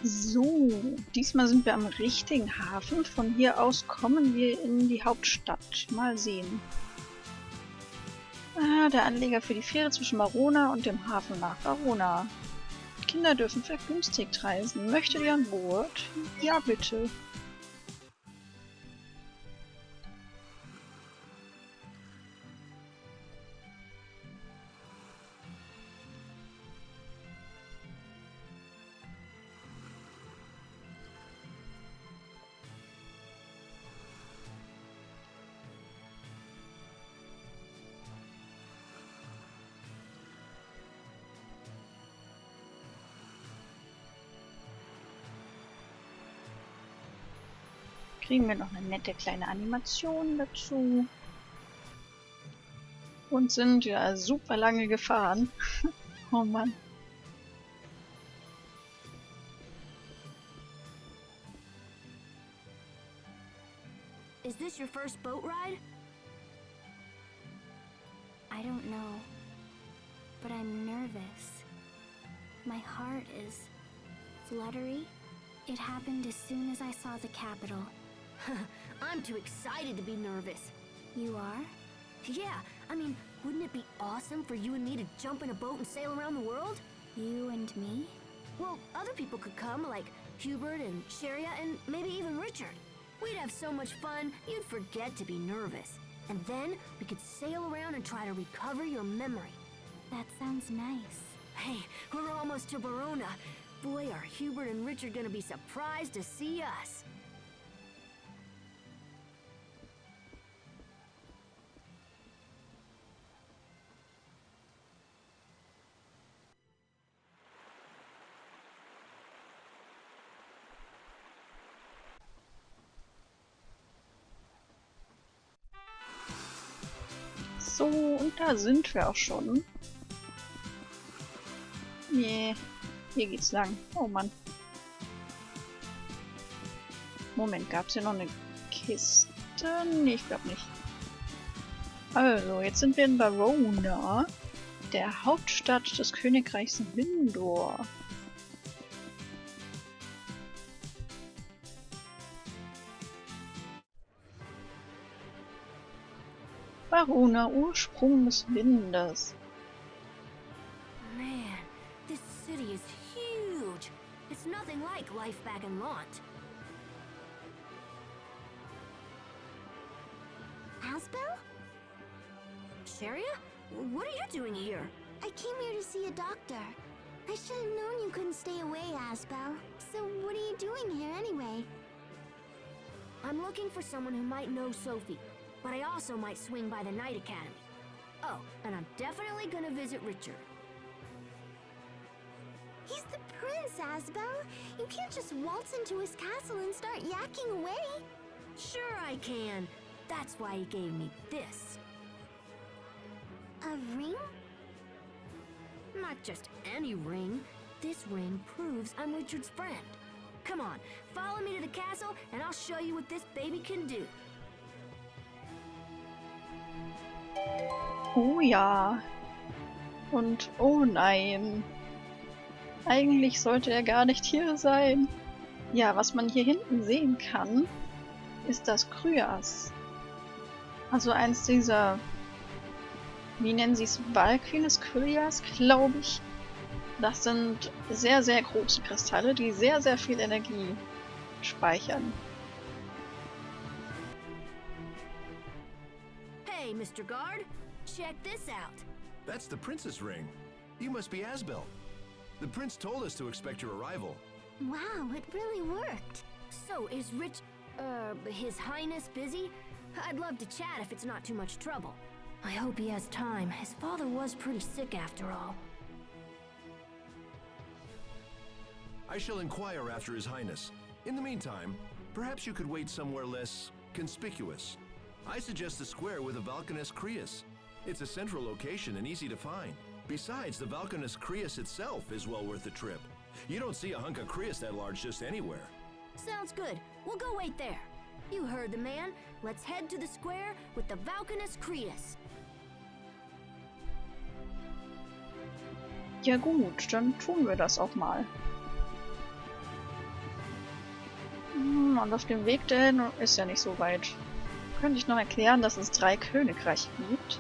So, diesmal sind wir am richtigen Hafen. Von hier aus kommen wir in die Hauptstadt. Mal sehen. Ah, der Anleger für die Fähre zwischen Verona und dem Hafen nach Verona. Kinder dürfen vergünstigt reisen. Möchtet ihr an Bord? Ja, bitte. Kriegen wir noch eine nette kleine Animation dazu. Und sind ja super lange gefahren. Oh Mann. Is this your first boat ride? I don't know, but I'm nervous. My heart is fluttery. It happened as soon as I saw the capital. I'm too excited to be nervous. You are? Yeah, I mean, wouldn't it be awesome for you and me to jump in a boat and sail around the world? You and me? Well, other people could come, like Hubert and Cheria and maybe even Richard. We'd have so much fun, you'd forget to be nervous. And then we could sail around and try to recover your memory. That sounds nice. Hey, we're almost to Verona. Boy, are Hubert and Richard gonna be surprised to see us. So, und da sind wir auch schon. Nee, hier geht's lang. Oh Mann. Moment, gab's hier noch eine Kiste? Nee, ich glaube nicht. Also, jetzt sind wir in Verona, der Hauptstadt des Königreichs Windor. Verona, Ursprung des Windes. Man, this city is huge. It's nothing like life back in Lont. Asbel? Cheria? What are you doing here? I came here to see a doctor. I should have known you couldn't stay away, Asbel. So what are you doing here anyway? I'm looking for someone who might know Sophie, but I also might swing by the Knight Academy. Oh, and I'm definitely gonna visit Richard. He's the prince, Asbel. You can't just waltz into his castle and start yakking away. Sure I can. That's why he gave me this. A ring? Not just any ring. This ring proves I'm Richard's friend. Come on, follow me to the castle and I'll show you what this baby can do. Oh ja. Und oh nein. Eigentlich sollte er gar nicht hier sein. Ja, was man hier hinten sehen kann, ist das Kryas. Also eins dieser, wie nennen sie es, Balken des Kryas, glaube ich. Das sind sehr, sehr große Kristalle, die sehr, sehr viel Energie speichern. Hey, Mr. Guard, check this out. That's the prince's ring. You must be Asbel. The prince told us to expect your arrival. Wow, it really worked. So, is His Highness busy? I'd love to chat if it's not too much trouble. I hope he has time. His father was pretty sick after all. I shall inquire after his highness. In the meantime, perhaps you could wait somewhere less conspicuous. I suggest the square with the Valkanus Crius. It's a central location and easy to find. Besides, the Valkanus Crius itself is well worth the trip. You don't see a hunk of Crius that large just anywhere. Sounds good. We'll go wait there. You heard the man. Let's head to the square with the Valkanus Crius. Ja gut, dann tun wir das auch mal. Und auf dem Weg dahin ist ja nicht so weit. Könnte ich noch erklären, dass es 3 Königreiche gibt.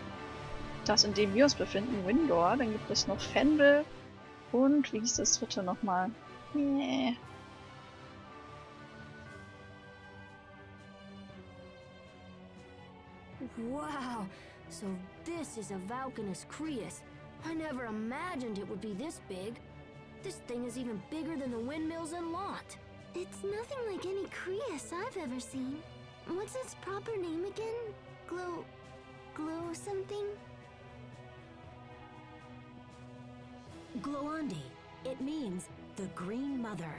Das, in dem wir uns befinden, Windor. Dann gibt es noch Fendel. Und wie hieß das dritte nochmal? Nee. Wow, so this is a Valkanus Creus. I never imagined it would be this big. This thing is even bigger than the windmills in Lot. It's nothing like any Creus I've ever seen. What's its proper name again? Glow something? Gloandi. It means the Green Mother.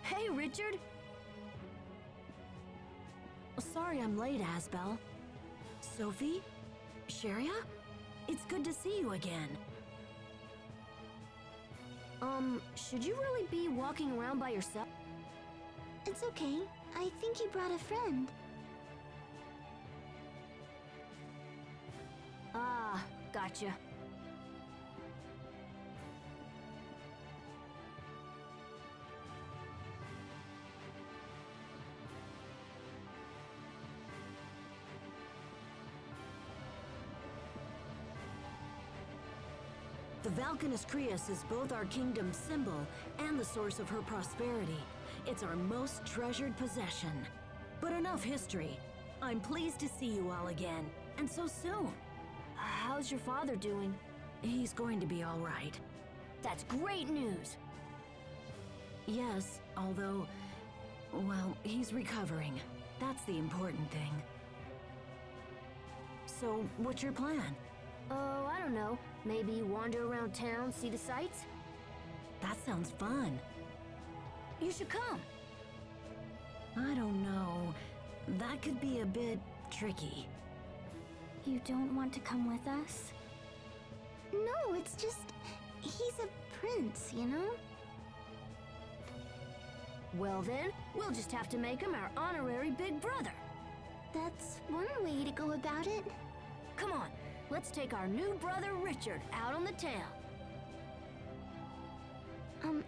Hey, Richard! Sorry I'm late, Asbel. Sophie? Cheria? It's good to see you again. Should you really be walking around by yourself? It's okay. I think you brought a friend. Ah, gotcha. The Valkanus Creus is both our kingdom's symbol and the source of her prosperity. It's our most treasured possession. But enough history. I'm pleased to see you all again, and so soon. How's your father doing? He's going to be all right. That's great news! Yes, although, well, he's recovering. That's the important thing. So, what's your plan? Oh, I don't know. Maybe wander around town, see the sights? That sounds fun. You should come. I don't know. That could be a bit tricky. You don't want to come with us? No, it's just... he's a prince, you know? Well then, we'll just have to make him our honorary big brother. That's one way to go about it. Come on, let's take our new brother Richard out on the town.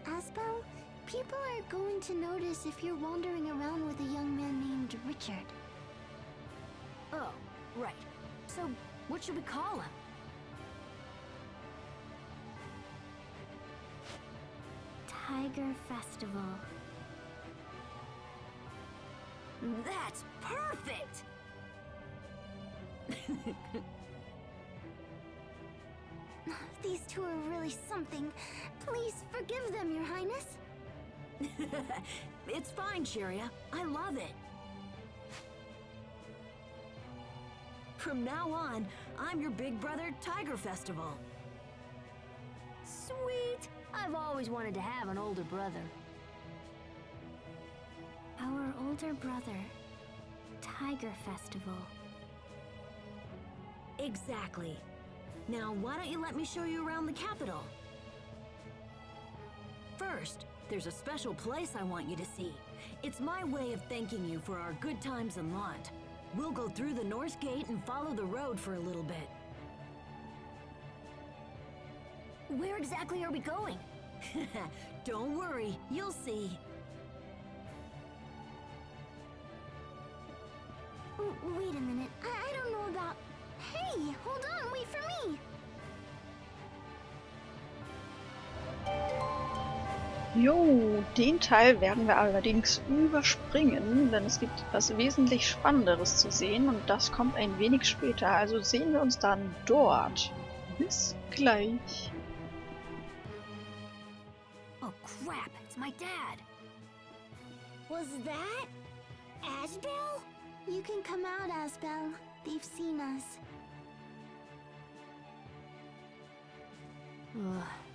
Asbel, people are going to notice if you're wandering around with a young man named Richard. Oh, right. So, what should we call him? Tiger Festival. That's perfect! These two are really something. Please forgive them, Your Highness. It's fine, Cheria. I love it. From now on, I'm your big brother, Tiger Festival. Sweet! I've always wanted to have an older brother. Our older brother, Tiger Festival. Exactly. Now, why don't you let me show you around the capital? First, there's a special place I want you to see. It's my way of thanking you for our good times in Lot. We'll go through the North Gate and follow the road for a little bit. Where exactly are we going? Don't worry, you'll see. Wait a minute. I don't know about... Hey, hold on, wait for me! Jo, den Teil werden wir allerdings überspringen, denn es gibt etwas wesentlich Spannenderes zu sehen und das kommt ein wenig später. Also sehen wir uns dann dort. Bis gleich. Oh crap, it's my dad. Was that... Asbel? You can come out, Asbel. They've seen us.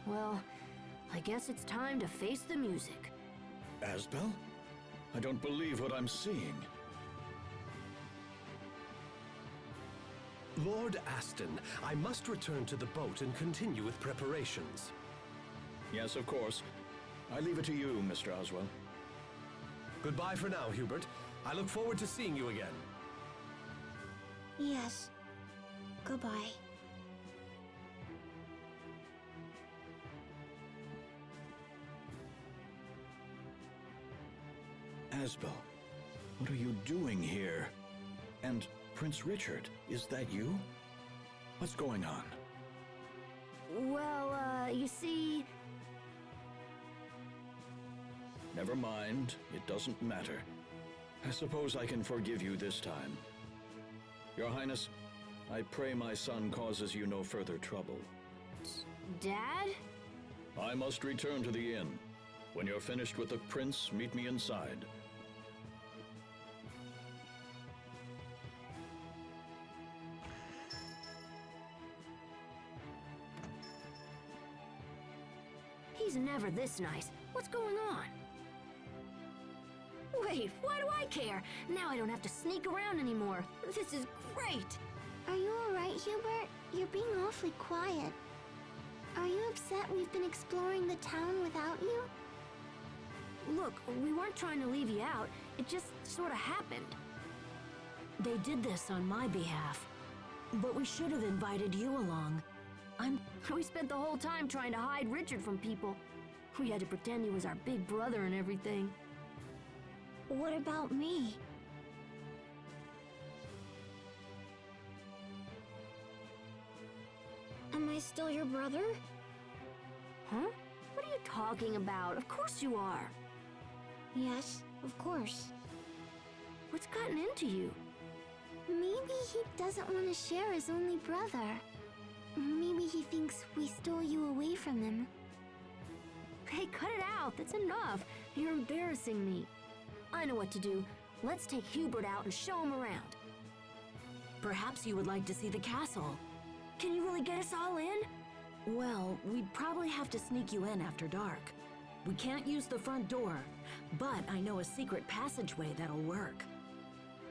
Well, I guess it's time to face the music. Asbel? I don't believe what I'm seeing. Lord Aston, I must return to the boat and continue with preparations. Yes, of course. I leave it to you, Mr. Oswell. Goodbye for now, Hubert. I look forward to seeing you again. Yes. Goodbye. Asbel, what are you doing here? And Prince Richard, is that you? What's going on? Well, you see... Never mind, it doesn't matter. I suppose I can forgive you this time. Your Highness, I pray my son causes you no further trouble. Dad? I must return to the inn. When you're finished with the prince, meet me inside. He's never this nice. What's going on? Wait, why do I care? Now I don't have to sneak around anymore. This is great! Are you alright, Hubert? You're being awfully quiet. Are you upset we've been exploring the town without you? Look, we weren't trying to leave you out. It just sort of happened. They did this on my behalf. But we should have invited you along. We spent the whole time trying to hide Richard from people. We had to pretend he was our big brother and everything. What about me? Am I still your brother? Huh? What are you talking about? Of course you are. Yes, of course. What's gotten into you? Maybe he doesn't want to share his only brother. Maybe he thinks we stole you away from him. Hey, cut it out. That's enough. You're embarrassing me. I know what to do. Let's take Hubert out and show him around. Perhaps you would like to see the castle. Can you really get us all in? Well, we'd probably have to sneak you in after dark. We can't use the front door, but I know a secret passageway that'll work.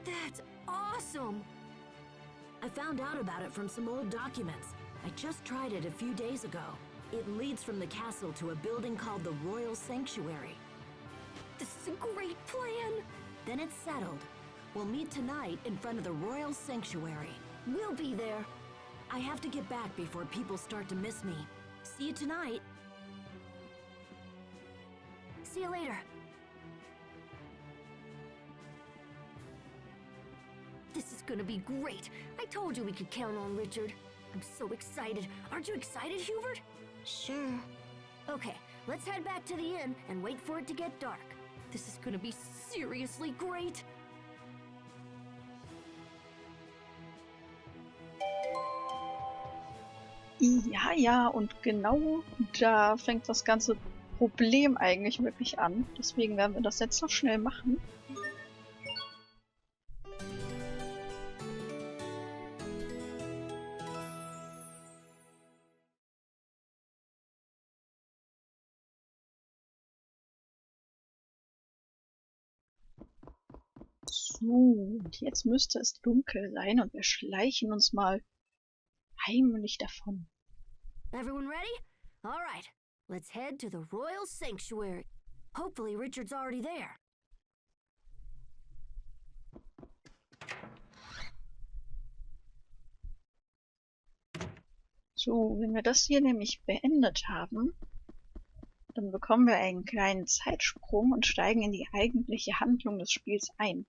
That's awesome! I found out about it from some old documents. I just tried it a few days ago. It leads from the castle to a building called the Royal Sanctuary. This is a great plan! Then it's settled. We'll meet tonight in front of the Royal Sanctuary. We'll be there. I have to get back before people start to miss me. See you tonight. See you later. This is gonna be great. I told you we could count on Richard. I'm so excited. Aren't you excited, Hubert? Sure. Okay, let's head back to the inn and wait for it to get dark. This is gonna be seriously great. Ja, ja, und genau da fängt das ganze Problem eigentlich wirklich an. Deswegen werden wir das jetzt noch schnell machen. So, und jetzt müsste es dunkel sein und wir schleichen uns mal heimlich davon. Everyone ready? All right, let's head to the Royal Sanctuary. Hopefully Richard's already there. So, wenn wir das hier nämlich beendet haben, dann bekommen wir einen kleinen Zeitsprung und steigen in die eigentliche Handlung des Spiels ein.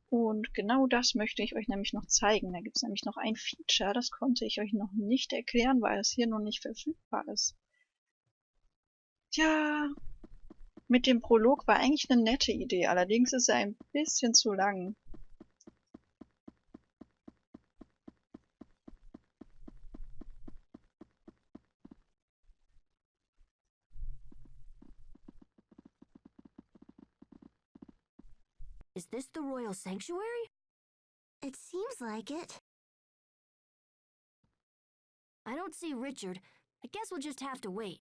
Und genau das möchte ich euch nämlich noch zeigen. Da gibt es nämlich noch ein Feature, das konnte ich euch noch nicht erklären, weil es hier noch nicht verfügbar ist. Tja, mit dem Prolog war eigentlich eine nette Idee, allerdings ist er ein bisschen zu lang. Is this the Royal Sanctuary? It seems like it. I don't see Richard. I guess we'll just have to wait.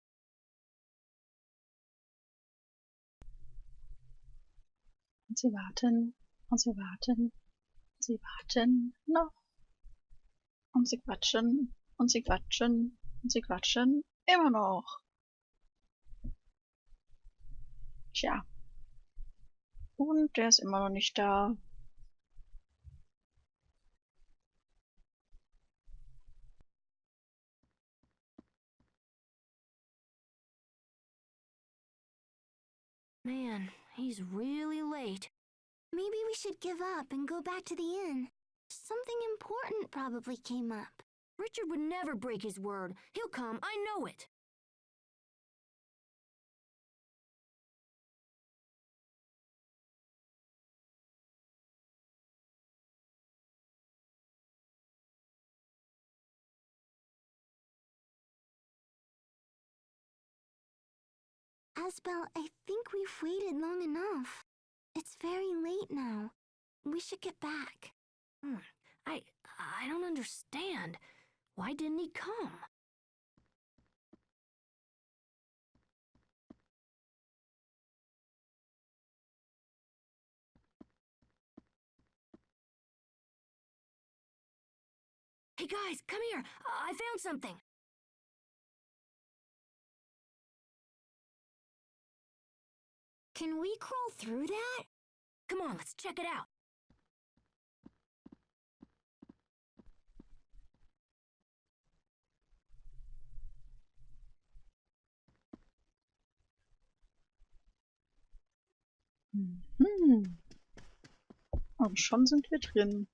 Und sie warten, und sie warten, und sie warten noch. Und sie quatschen, und sie quatschen, und sie quatschen immer noch. Tja. Und der ist immer noch nicht da. Man, he's really late. Maybe we should give up and go back to the inn. Something important probably came up. Richard would never break his word. He'll come, I know it. Asbel, I think we've waited long enough. It's very late now. We should get back. I don't understand. Why didn't he come? Hey guys, come here. I found something. Can we crawl through that? Come on, let's check it out. Mhm. Und schon sind wir drin.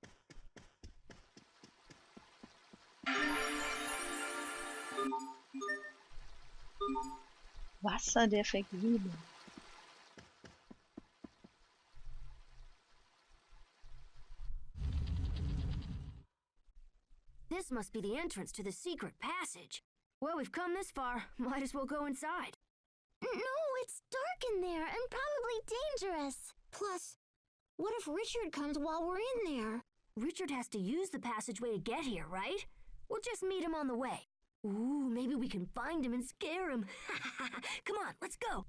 Wasser der Vergebung. This must be the entrance to the secret passage. Well, we've come this far. Might as well go inside. No, it's dark in there and probably dangerous. Plus, what if Richard comes while we're in there? Richard has to use the passageway to get here, right? We'll just meet him on the way. Ooh, maybe we can find him and scare him. Come on, let's go.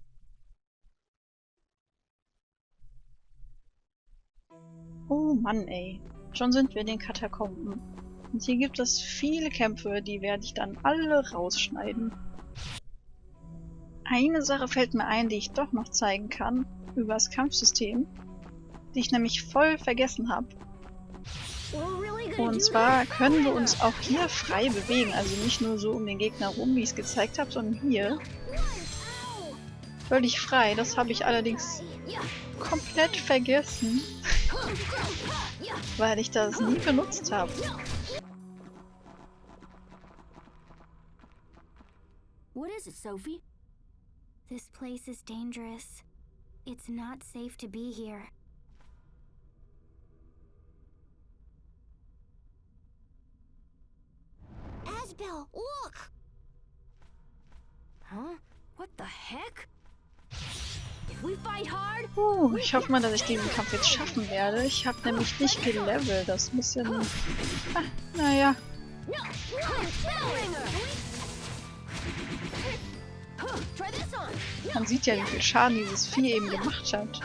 Oh Mann, ey. Schon sind wir in den Katakomben. Und hier gibt es viele Kämpfe, die werde ich dann alle rausschneiden. Eine Sache fällt mir ein, die ich doch noch zeigen kann, über das Kampfsystem, die ich nämlich voll vergessen habe. Und zwar können wir uns auch hier frei bewegen, also nicht nur so um den Gegner rum, wie ich es gezeigt habe, sondern hier völlig frei. Das habe ich allerdings komplett vergessen, weil ich das nie benutzt habe. What is it, Sophie? This place is dangerous. It's not safe to be here. Asbel, look! Huh? What the heck? If we fight hard? Ich hoffe mal, dass ich diesen Kampf jetzt schaffen werde. Ich habe nämlich nicht gelevelt. Das ist ein bisschen... naja. Man sieht ja, wie viel Schaden dieses Vieh eben gemacht hat.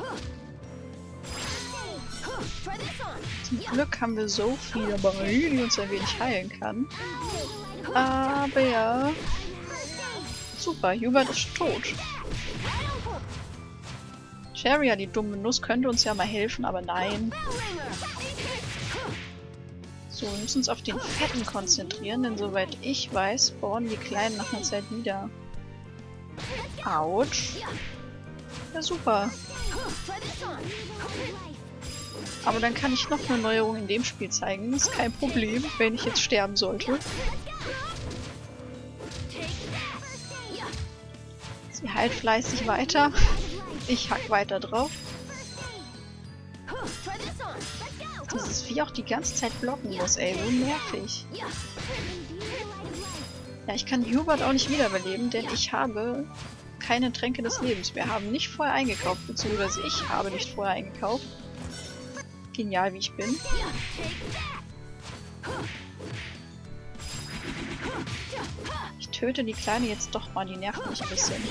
Zum Glück haben wir Sophie dabei, die uns ein wenig heilen kann. Aber ja... Super, Hubert ist tot. Cheria, die dumme Nuss, könnte uns ja mal helfen, aber nein. So, wir müssen uns auf den Fetten konzentrieren, denn soweit ich weiß, spawnen die Kleinen nach einer Zeit wieder. Autsch. Ja, super. Aber dann kann ich noch eine Neuerung in dem Spiel zeigen. Das ist kein Problem, wenn ich jetzt sterben sollte. Sie heilt fleißig weiter. Ich hack weiter drauf. Dieses Vieh auch die ganze Zeit blocken muss, ey. So nervig. Ja, ich kann Hubert auch nicht wiederbeleben, denn ich habe keine Tränke des Lebens. Wir haben nicht vorher eingekauft, beziehungsweise ich habe nicht vorher eingekauft. Genial, wie ich bin. Ich töte die Kleine jetzt doch mal, die nervt mich ein bisschen.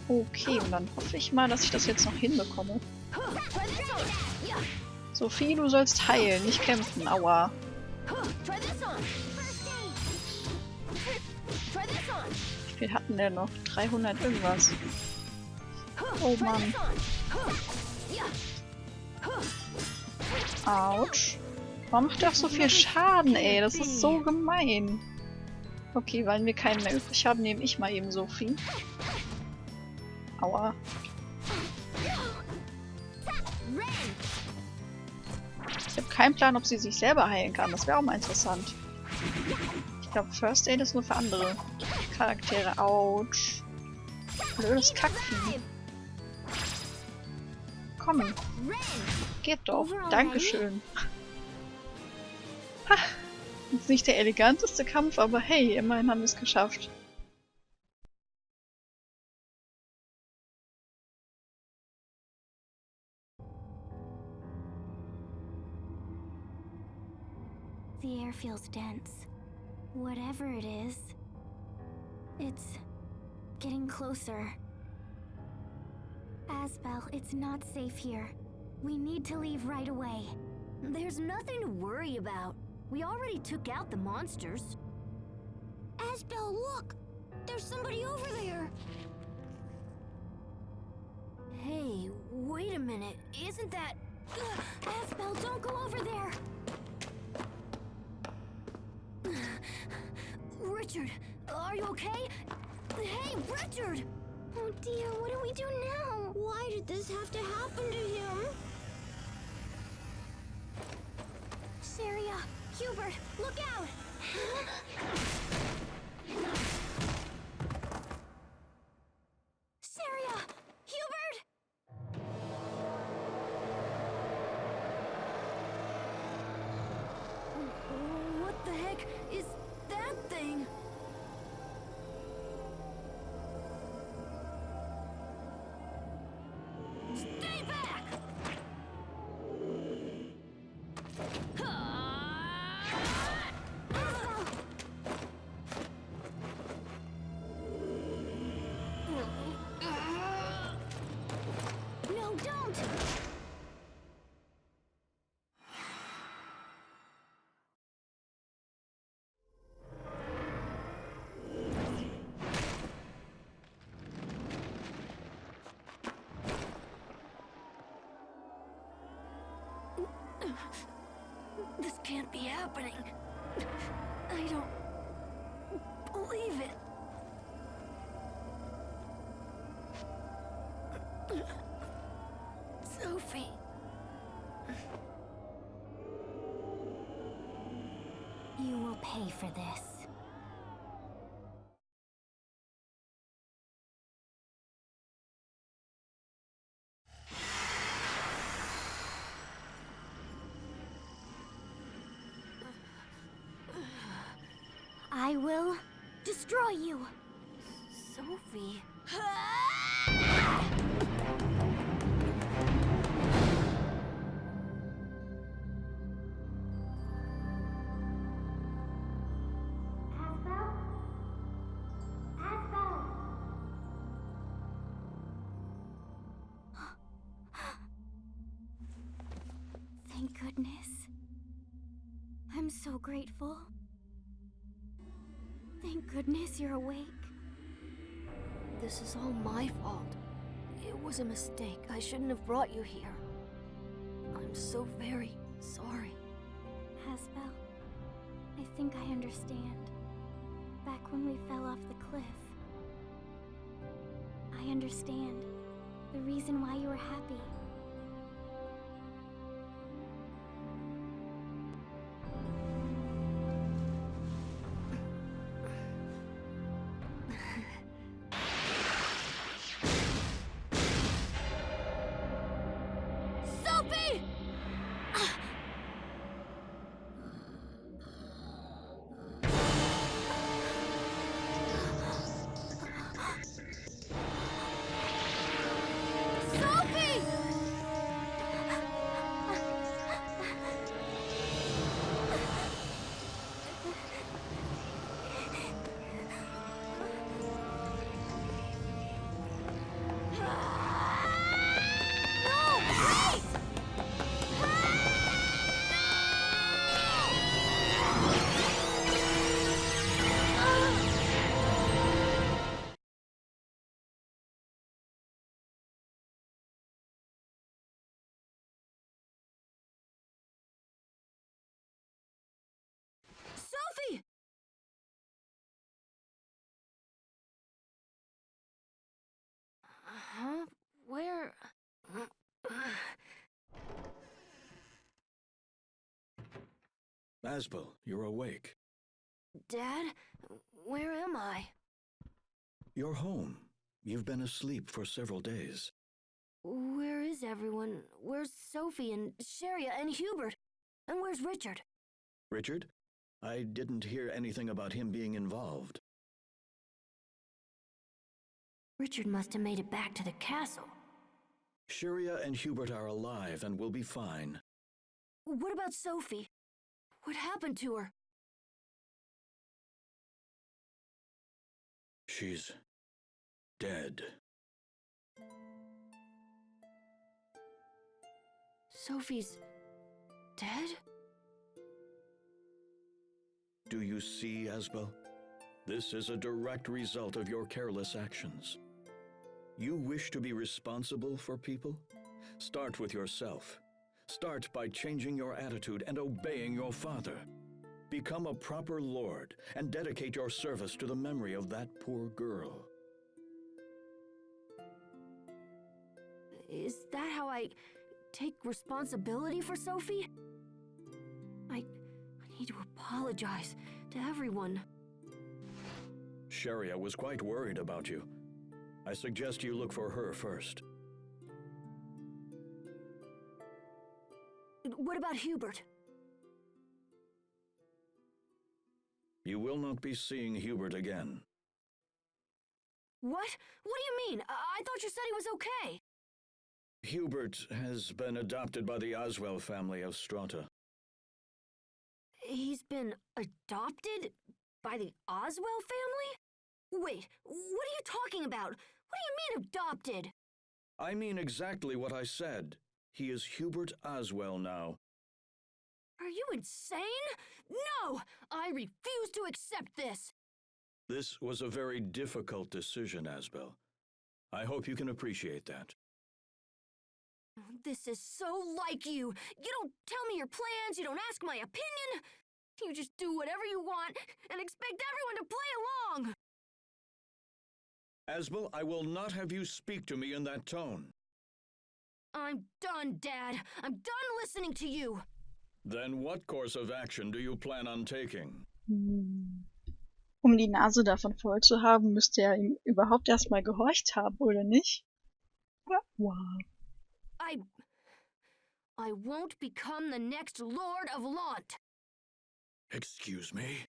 Okay, und dann hoffe ich mal, dass ich das jetzt noch hinbekomme. Sophie, du sollst heilen, nicht kämpfen. Aua. Wie viel hatten der noch? 300 irgendwas. Oh Mann. Autsch. Warum macht der auch so viel Schaden, ey? Das ist so gemein. Okay, weil wir keinen mehr übrig haben, nehme ich mal eben Sophie. Aua. Ich habe keinen Plan, ob sie sich selber heilen kann. Das wäre auch mal interessant. Ich glaube, First Aid ist nur für andere Charaktere. Autsch. Blödes Kackvieh. Komm. Geht doch. Dankeschön. Ha. Ist nicht der eleganteste Kampf, aber hey, immerhin haben wir es geschafft. The air feels dense. Whatever it is, it's getting closer. Asbel, it's not safe here. We need to leave right away. There's nothing to worry about. We already took out the monsters. Asbel, look! There's somebody over there! Hey, wait a minute. Isn't that... Asbel, don't go over there! Richard, are you okay? Hey, Richard! Oh dear, what do we do now? Why did this have to happen to him? Cheria, Hubert, look out! Cheria, Hubert! What the heck is that thing? Stay back! No, don't! This can't be happening. I don't believe it. Sophie. You will pay for this. I will destroy you. Sophie. Thank goodness. I'm so grateful. Thank goodness you're awake. This is all my fault. It was a mistake. I shouldn't have brought you here. I'm so very sorry. Asbel, I think I understand. Back when we fell off the cliff. I understand the reason why you were happy. Sophie! Sophie! Asbel, you're awake. Dad, where am I? You're home. You've been asleep for several days. Where is everyone? Where's Sophie and Cheria and Hubert? And where's Richard? Richard? I didn't hear anything about him being involved. Richard must have made it back to the castle. Cheria and Hubert are alive and will be fine. What about Sophie? What happened to her? She's dead. Sophie's dead? Do you see, Asbel? This is a direct result of your careless actions. You wish to be responsible for people? Start with yourself. Start by changing your attitude and obeying your father. Become a proper lord and dedicate your service to the memory of that poor girl. Is that how I take responsibility for Sophie? I need to apologize to everyone. Cheria was quite worried about you. I suggest you look for her first. What about Hubert? You will not be seeing Hubert again. What? What do you mean? I thought you said he was okay. Hubert has been adopted by the Aswell family of Strata. He's been adopted by the Oswell family? Wait, what are you talking about? What do you mean adopted? I mean exactly what I said. He is Hubert Aswell now. Are you insane? No! I refuse to accept this! This was a very difficult decision, Asbel. I hope you can appreciate that. This is so like you. You don't tell me your plans, you don't ask my opinion. You just do whatever you want and expect everyone to play along. Asbel, I will not have you speak to me in that tone. I'm done, Dad. I'm done listening to you. Then what course of action do you plan on taking? Um die Nase davon voll zu haben, müsste er ihm überhaupt erstmal gehorcht haben, oder nicht? Wow. I won't become the next Lord of Launt. Excuse me?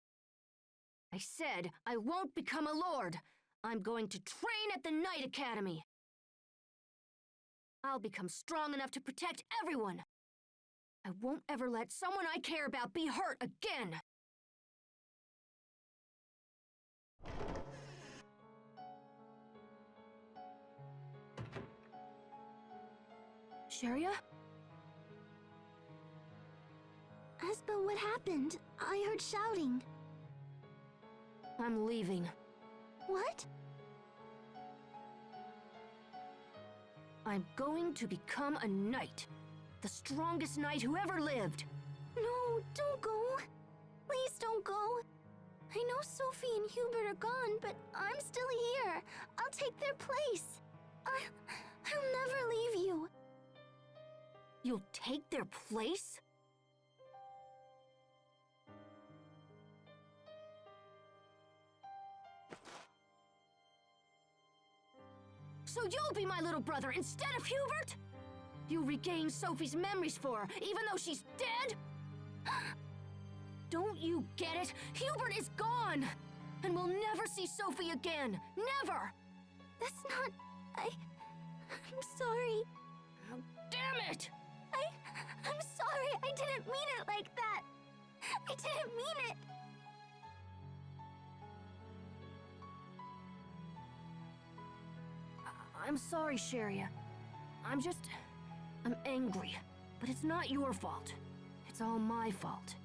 I said I won't become a lord. I'm going to train at the Knight Academy. I'll become strong enough to protect everyone. I won't ever let someone I care about be hurt again. Cheria? Asbel, what happened? I heard shouting. I'm leaving. What? I'm going to become a knight. The strongest knight who ever lived. No, don't go. Please don't go. I know Sophie and Hubert are gone, but I'm still here. I'll take their place. I'll never leave you. You'll take their place? So you'll be my little brother instead of Hubert? You'll regain Sophie's memories for her, even though she's dead? Don't you get it? Hubert is gone! And we'll never see Sophie again. Never! That's not... I'm sorry. Oh, damn it! I'm sorry. I didn't mean it like that. I didn't mean it. I'm sorry, Cheria. I'm angry. But it's not your fault. It's all my fault.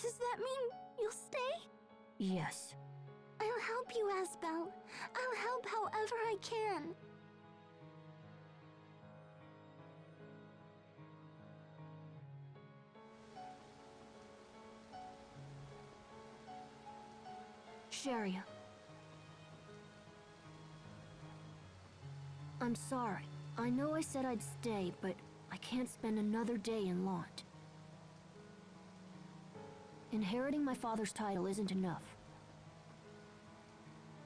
Does that mean you'll stay? Yes. I'll help you, Asbel. I'll help however I can. Cheria. I'm sorry. I know I said I'd stay, but I can't spend another day in Launt. Inheriting my father's title isn't enough.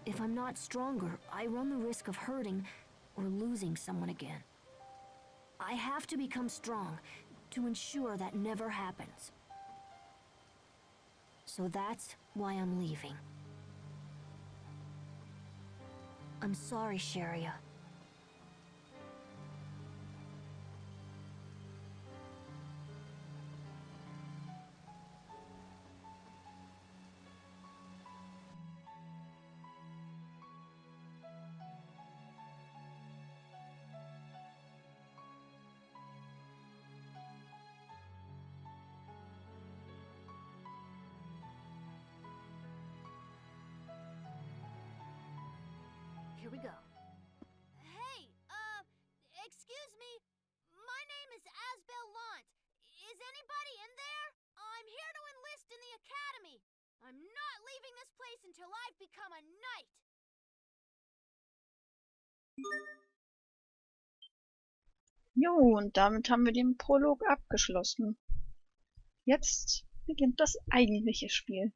If I'm not stronger, I run the risk of hurting or losing someone again. I have to become strong to ensure that never happens. So that's why I'm leaving. I'm sorry, Cheria. Here we go. Hey, excuse me. My name is Asbel Lant. Is anybody in there? I'm here to enlist in the academy. I'm not leaving this place until I've become a knight. Jo, und damit haben wir den Prolog abgeschlossen. Jetzt beginnt das eigentliche Spiel.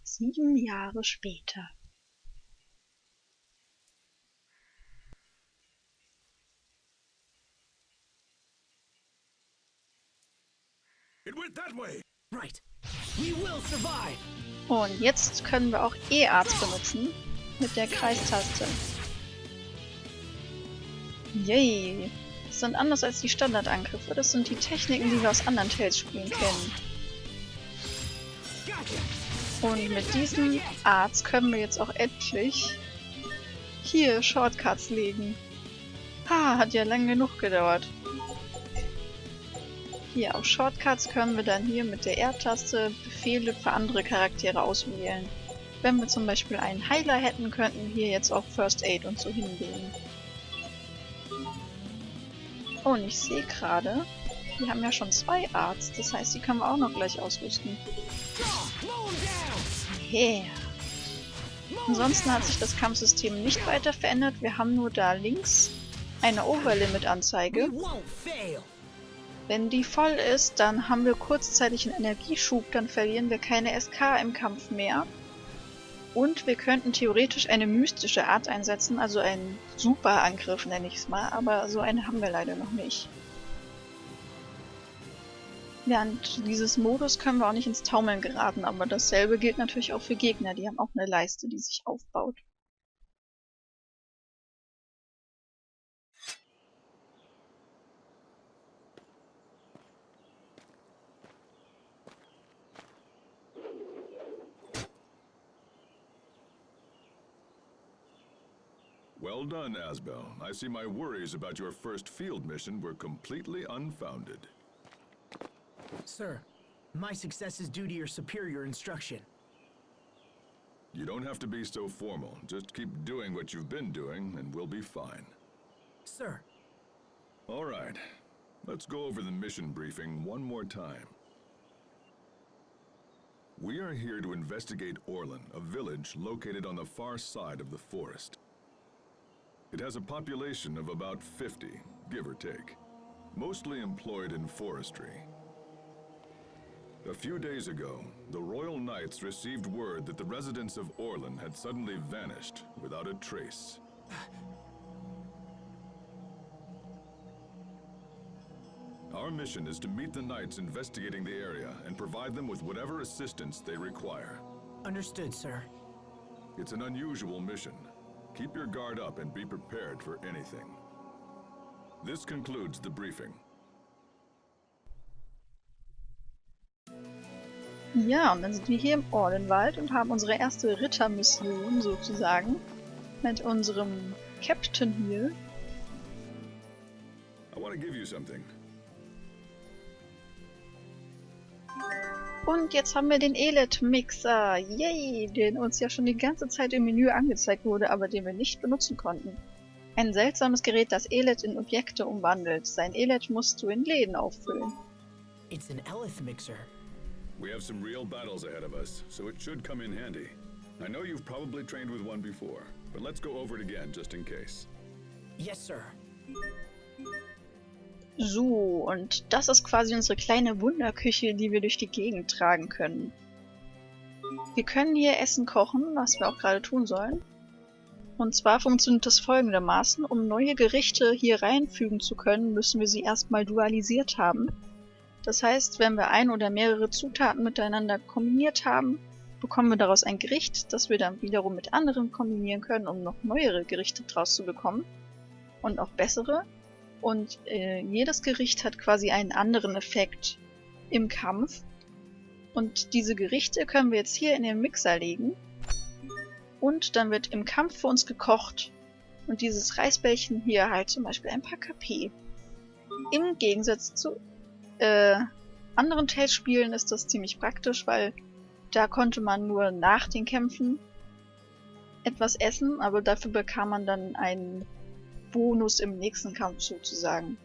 Sieben Jahre später. It went that way. Right. We will survive. Und jetzt können wir auch E-Arzt benutzen mit der Kreistaste. Yay! Das sind anders als die Standardangriffe. Das sind die Techniken, die wir aus anderen Tales-Spielen kennen. Und mit diesem Arzt können wir jetzt auch endlich hier Shortcuts legen. Ha, hat ja lang genug gedauert. Hier auf Shortcuts können wir dann hier mit der R-Taste Befehle für andere Charaktere auswählen. Wenn wir zum Beispiel einen Heiler hätten, könnten wir hier jetzt auch First Aid und so hinlegen. Oh, und ich sehe gerade, wir haben ja schon 2 Arts, das heißt, die können wir auch noch gleich ausrüsten. Yeah. Ansonsten hat sich das Kampfsystem nicht weiter verändert. Wir haben nur da links eine Overlimit-Anzeige. Wenn die voll ist, dann haben wir kurzzeitig einen Energieschub, dann verlieren wir keine SK im Kampf mehr. Und wir könnten theoretisch eine mystische Art einsetzen, also einen Superangriff nenne ich es mal, aber so eine haben wir leider noch nicht. Während dieses Modus können wir auch nicht ins Taumeln geraten, aber dasselbe gilt natürlich auch für Gegner, die haben auch eine Leiste, die sich aufbaut. Well done, Asbel. I see my worries about your first field mission were completely unfounded. Sir, my success is due to your superior instruction. You don't have to be so formal. Just keep doing what you've been doing, and we'll be fine. Sir. All right. Let's go over the mission briefing one more time. We are here to investigate Orlan, a village located on the far side of the forest. It has a population of about 50, give or take, mostly employed in forestry. A few days ago, the Royal Knights received word that the residents of Orlan had suddenly vanished without a trace. Our mission is to meet the Knights investigating the area and provide them with whatever assistance they require. Understood, sir. It's an unusual mission. Keep your guard up and be prepared for anything. This concludes the briefing. Ja, und dann sind wir hier im Orlenwald und haben unsere erste Rittermission sozusagen mit unserem Captain hier. I want to give you something. Und jetzt haben wir den Elite-Mixer, yay, den uns ja schon die ganze Zeit im Menü angezeigt wurde, aber den wir nicht benutzen konnten. Ein seltsames Gerät, das Elite in Objekte umwandelt. Sein Elite musst du in Läden auffüllen. It's an Elith mixer. We have some real battles ahead of us, so it should come in handy. I know you've probably trained with one before, but let's go over it again just in case. Yes, sir. So, und das ist quasi unsere kleine Wunderküche, die wir durch die Gegend tragen können. Wir können hier Essen kochen, was wir auch gerade tun sollen. Und zwar funktioniert das folgendermaßen: Um neue Gerichte hier reinfügen zu können, müssen wir sie erstmal dualisiert haben. Das heißt, wenn wir ein oder mehrere Zutaten miteinander kombiniert haben, bekommen wir daraus ein Gericht, das wir dann wiederum mit anderen kombinieren können, um noch neuere Gerichte draus zu bekommen. Und auch bessere. Und jedes Gericht hat quasi einen anderen Effekt im Kampf. Und diese Gerichte können wir jetzt hier in den Mixer legen. Und dann wird im Kampf für uns gekocht. Und dieses Reisbällchen hier halt zum Beispiel ein paar KP. Im Gegensatz zu anderen Tales-Spielen ist das ziemlich praktisch, weil da konnte man nur nach den Kämpfen etwas essen, aber dafür bekam man dann einen Bonus im nächsten Kampf sozusagen.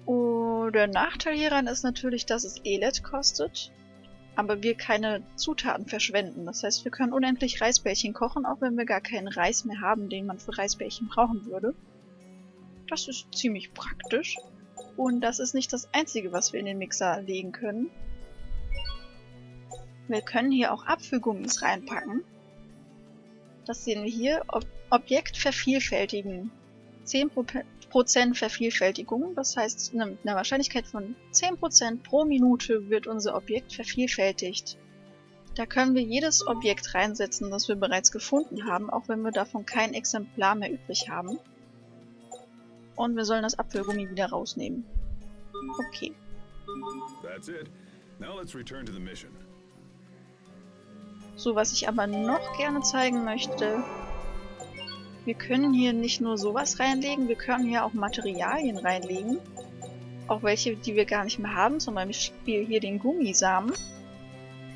Und der Nachteil hieran ist natürlich, dass es Elend kostet, aber wir keine Zutaten verschwenden. Das heißt, wir können unendlich Reisbällchen kochen, auch wenn wir gar keinen Reis mehr haben, den man für Reisbällchen brauchen würde. Das ist ziemlich praktisch. Und das ist nicht das Einzige, was wir in den Mixer legen können. Wir können hier auch Apfelgummis reinpacken. Das sehen wir hier. Objekt vervielfältigen. 10% Vervielfältigung. Das heißt, mit einer Wahrscheinlichkeit von 10% pro Minute wird unser Objekt vervielfältigt. Da können wir jedes Objekt reinsetzen, das wir bereits gefunden haben, auch wenn wir davon kein Exemplar mehr übrig haben. Und wir sollen das Apfelgummi wieder rausnehmen. Okay. That's it. Now let's return to the mission. So, was ich aber noch gerne zeigen möchte, wir können hier nicht nur sowas reinlegen, wir können hier auch Materialien reinlegen. Auch welche, die wir gar nicht mehr haben, zum Beispiel hier den Gummisamen.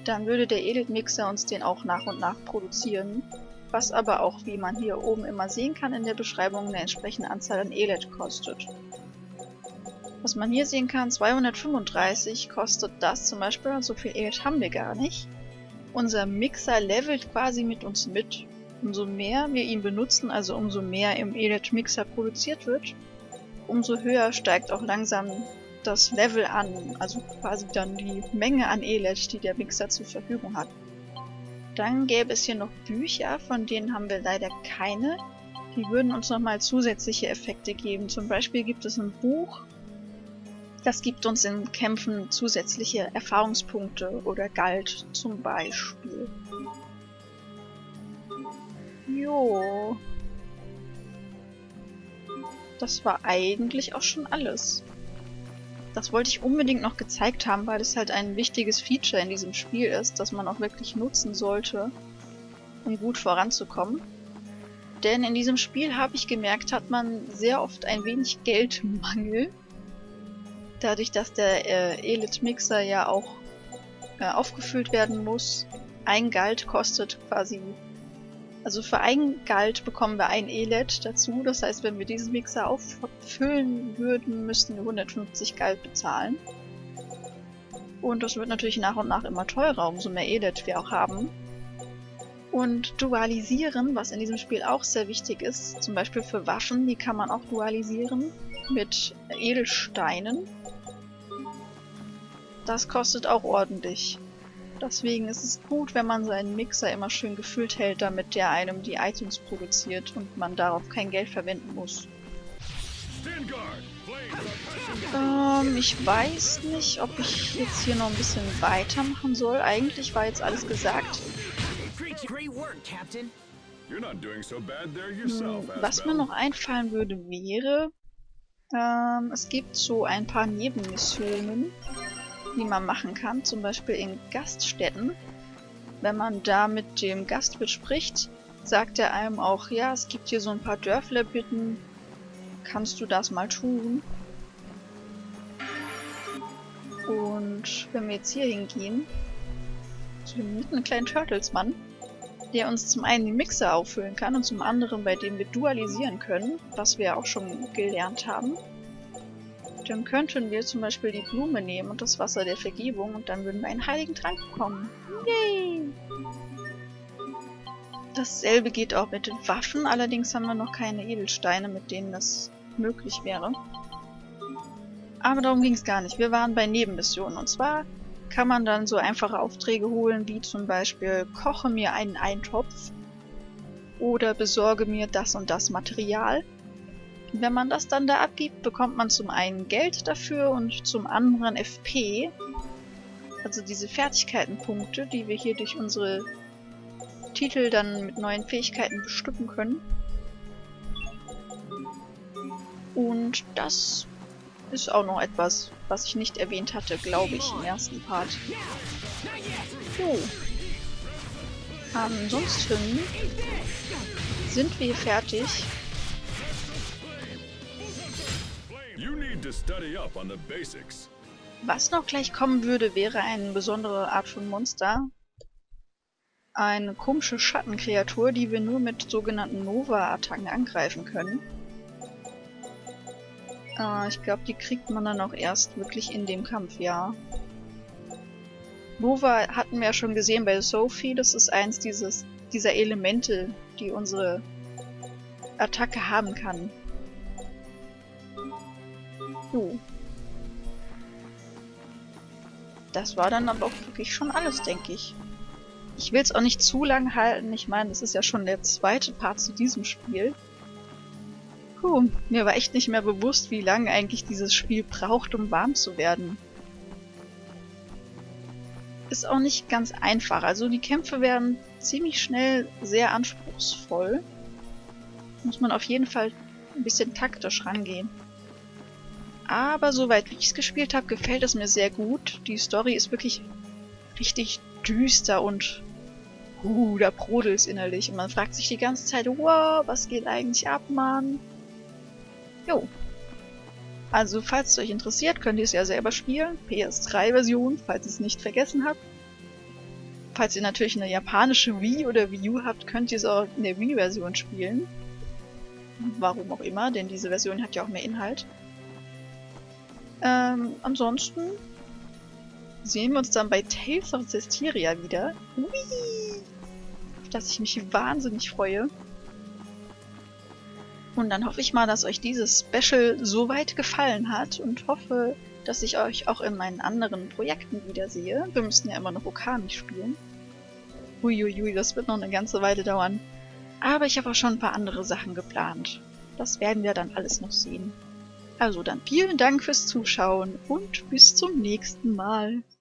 Dann würde der Edit-Mixer uns den auch nach und nach produzieren. Was aber auch, wie man hier oben immer sehen kann in der Beschreibung, eine entsprechende Anzahl an Elend kostet. Was man hier sehen kann, 235 kostet das zum Beispiel, und so viel Elend haben wir gar nicht. Unser Mixer levelt quasi mit uns mit. Umso mehr wir ihn benutzen, also umso mehr im Elend-Mixer produziert wird, umso höher steigt auch langsam das Level an, also quasi dann die Menge an Elend, die der Mixer zur Verfügung hat. Dann gäbe es hier noch Bücher, von denen haben wir leider keine. Die würden uns nochmal zusätzliche Effekte geben. Zum Beispiel gibt es ein Buch, das gibt uns in Kämpfen zusätzliche Erfahrungspunkte oder Galt zum Beispiel. Jo. Das war eigentlich auch schon alles. Das wollte ich unbedingt noch gezeigt haben, weil es halt ein wichtiges Feature in diesem Spiel ist, das man auch wirklich nutzen sollte, um gut voranzukommen. Denn in diesem Spiel, habe ich gemerkt, hat man sehr oft ein wenig Geldmangel. Dadurch, dass der Elend-Mixer ja auch aufgefüllt werden muss. Ein Galt kostet quasi... Also für ein Galt bekommen wir ein Elend dazu. Das heißt, wenn wir diesen Mixer auffüllen würden, müssten wir 150 Galt bezahlen. Und das wird natürlich nach und nach immer teurer, umso mehr Elend wir auch haben. Und dualisieren, was in diesem Spiel auch sehr wichtig ist, zum Beispiel für Waffen, die kann man auch dualisieren mit Edelsteinen. Das kostet auch ordentlich. Deswegen ist es gut, wenn man seinen Mixer immer schön gefüllt hält, damit der einem die Items produziert und man darauf kein Geld verwenden muss. Ich weiß nicht, ob ich jetzt hier noch ein bisschen weitermachen soll. Eigentlich war jetzt alles gesagt. Was mir noch einfallen würde, wäre, es gibt so ein paar Nebenmissionen, die man machen kann, zum Beispiel in Gaststätten. Wenn man da mit dem Gastwirt spricht, sagt er einem auch, ja, es gibt hier so ein paar Dörfler bitten, kannst du das mal tun? Und wenn wir jetzt hier hingehen, zu dem netten kleinen Turtlesmann, der uns zum einen den Mixer auffüllen kann und zum anderen, bei dem wir dualisieren können, was wir auch schon gelernt haben, dann könnten wir zum Beispiel die Blume nehmen und das Wasser der Vergebung und dann würden wir einen heiligen Trank bekommen. Yay! Dasselbe geht auch mit den Waffen, allerdings haben wir noch keine Edelsteine, mit denen das möglich wäre. Aber darum ging es gar nicht. Wir waren bei Nebenmissionen. Und zwar kann man dann so einfache Aufträge holen, wie zum Beispiel koche mir einen Eintopf oder besorge mir das und das Material. Wenn man das dann da abgibt, bekommt man zum einen Geld dafür und zum anderen FP, also diese Fertigkeitenpunkte, die wir hier durch unsere Titel dann mit neuen Fähigkeiten bestücken können. Und das ist auch noch etwas, was ich nicht erwähnt hatte, glaube ich, im ersten Part. So. Ansonsten sind wir fertig. Was noch gleich kommen würde, wäre eine besondere Art von Monster. Eine komische Schattenkreatur, die wir nur mit sogenannten Nova-Attacken angreifen können. Ich glaube, die kriegt man dann auch erst wirklich in dem Kampf, ja. Nova hatten wir ja schon gesehen bei Sophie, das ist eins dieser Elemente, die unsere Attacke haben kann. So. Das war dann aber auch wirklich schon alles, denke ich. Ich will es auch nicht zu lang halten, ich meine, das ist ja schon der zweite Part zu diesem Spiel. Puh, mir war echt nicht mehr bewusst, wie lange eigentlich dieses Spiel braucht, um warm zu werden. Ist auch nicht ganz einfach, also die Kämpfe werden ziemlich schnell sehr anspruchsvoll. Muss man auf jeden Fall ein bisschen taktisch rangehen. Aber soweit wie ich es gespielt habe, gefällt es mir sehr gut. Die Story ist wirklich richtig düster und da brodelt es innerlich. Und man fragt sich die ganze Zeit, wow, was geht eigentlich ab, Mann? Jo. Also, falls es euch interessiert, könnt ihr es ja selber spielen. PS3-Version, falls ihr es nicht vergessen habt. Falls ihr natürlich eine japanische Wii oder Wii U habt, könnt ihr es auch in der Wii-Version spielen. Warum auch immer, denn diese Version hat ja auch mehr Inhalt. Ansonsten sehen wir uns dann bei Tales of Cheria wieder. Ui! Auf das ich mich wahnsinnig freue. Und dann hoffe ich mal, dass euch dieses Special soweit gefallen hat und hoffe, dass ich euch auch in meinen anderen Projekten wiedersehe. Wir müssen ja immer noch Okami spielen. Uiuiui, das wird noch eine ganze Weile dauern. Aber ich habe auch schon ein paar andere Sachen geplant. Das werden wir dann alles noch sehen. Also dann vielen Dank fürs Zuschauen und bis zum nächsten Mal.